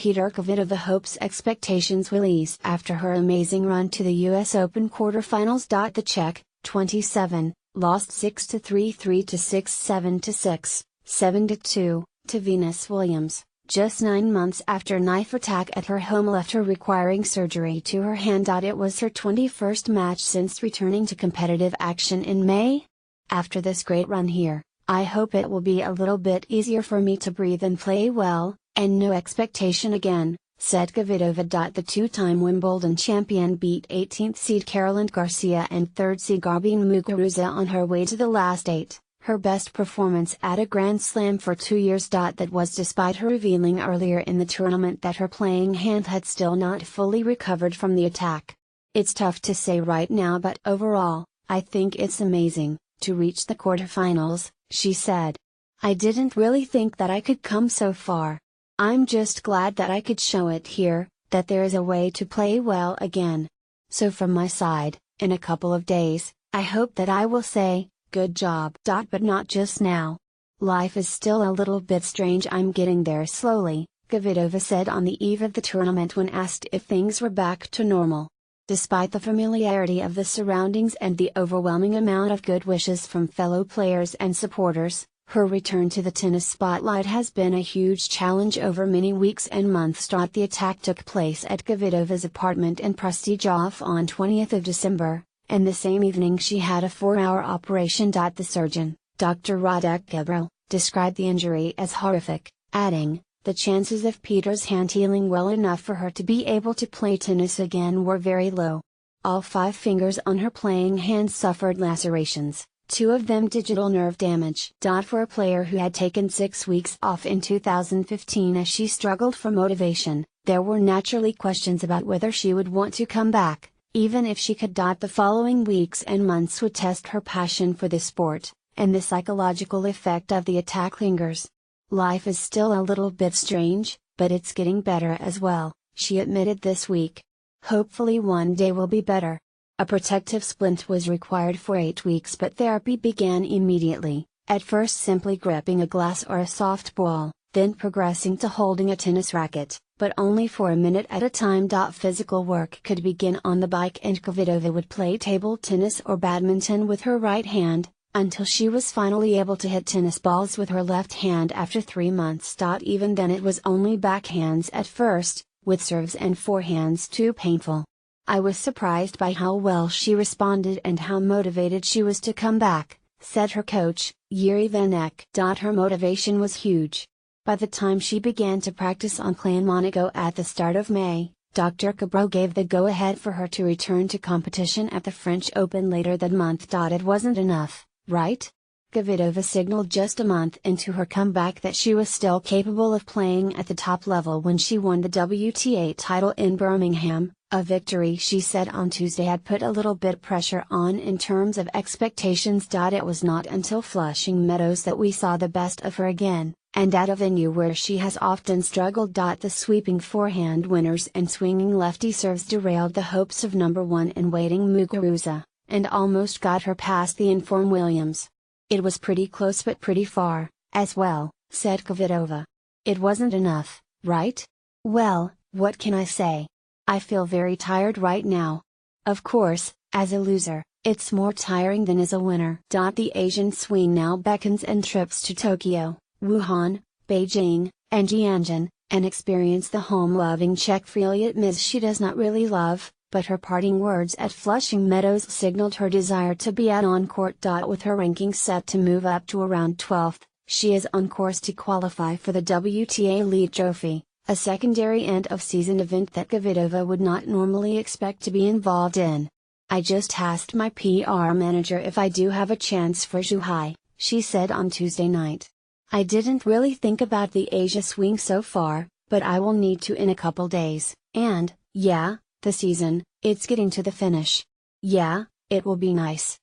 Petra Kvitova hopes expectations will ease after her amazing run to the US Open quarterfinals. The Czech, 27, lost 6-3, 3-6, 7-6, 7-2, to Venus Williams, just 9 months after knife attack at her home left her requiring surgery to her hand. It was her 21st match since returning to competitive action in May. After this great run here, I hope it will be a little bit easier for me to breathe and play well, and no expectation again, said Kvitova. The two-time Wimbledon champion beat 18th seed Caroline Garcia and 3rd seed Garbine Muguruza on her way to the last 8, her best performance at a Grand Slam for 2 years. That was despite her revealing earlier in the tournament that her playing hand had still not fully recovered from the attack. It's tough to say right now, but overall, I think it's amazing to reach the quarterfinals, she said. I didn't really think that I could come so far. I'm just glad that I could show it here, that there is a way to play well again. So from my side, in a couple of days, I hope that I will say, good job. But not just now. Life is still a little bit strange. I'm getting there slowly, Kvitova said on the eve of the tournament when asked if things were back to normal. Despite the familiarity of the surroundings and the overwhelming amount of good wishes from fellow players and supporters, her return to the tennis spotlight has been a huge challenge over many weeks and months. The attack took place at Kvitova's apartment in Prostějov on 20th of December, and the same evening she had a 4-hour operation. The surgeon, Dr. Radek Gabriel, described the injury as horrific, adding, the chances of Petra's hand healing well enough for her to be able to play tennis again were very low. All 5 fingers on her playing hand suffered lacerations, 2 of them digital nerve damage. For a player who had taken 6 weeks off in 2015 as she struggled for motivation, there were naturally questions about whether she would want to come back, even if she could. The following weeks and months would test her passion for the sport, and the psychological effect of the attack lingers. Life is still a little bit strange, but it's getting better as well, she admitted this week. Hopefully one day will be better. A protective splint was required for 8 weeks, but therapy began immediately, at first simply gripping a glass or a soft ball, then progressing to holding a tennis racket, but only for a minute at a time. Physical work could begin on the bike, and Kvitova would play table tennis or badminton with her right hand, until she was finally able to hit tennis balls with her left hand after 3 months. Even then it was only backhands at first, with serves and forehands too painful. I was surprised by how well she responded and how motivated she was to come back, said her coach, Yuri Vanek. Her motivation was huge. By the time she began to practice on clay in Monaco at the start of May, Dr. Cabral gave the go-ahead for her to return to competition at the French Open later that month. It wasn't enough, right? Kvitova signaled just a month into her comeback that she was still capable of playing at the top level when she won the WTA title in Birmingham, a victory she said on Tuesday had put a little bit pressure on in terms of expectations. It was not until Flushing Meadows that we saw the best of her again, and at a venue where she has often struggled. The sweeping forehand winners and swinging lefty serves derailed the hopes of number 1 in waiting Muguruza, and almost got her past the in-form Williams. It was pretty close but pretty far, as well, said Kvitova. It wasn't enough, right? Well, what can I say? I feel very tired right now. Of course, as a loser, it's more tiring than as a winner. The Asian swing now beckons and trips to Tokyo, Wuhan, Beijing, and Tianjin, and experience the home-loving Czech freely admits she does not really love, but her parting words at Flushing Meadows signaled her desire to be out on court. With her ranking set to move up to around 12th, she is on course to qualify for the WTA Lead Trophy, a secondary end-of-season event that Kvitova would not normally expect to be involved in. I just asked my PR manager if I do have a chance for Zhuhai, she said on Tuesday night. I didn't really think about the Asia swing so far, but I will need to in a couple days, and, yeah, the season, it's getting to the finish. Yeah, it will be nice.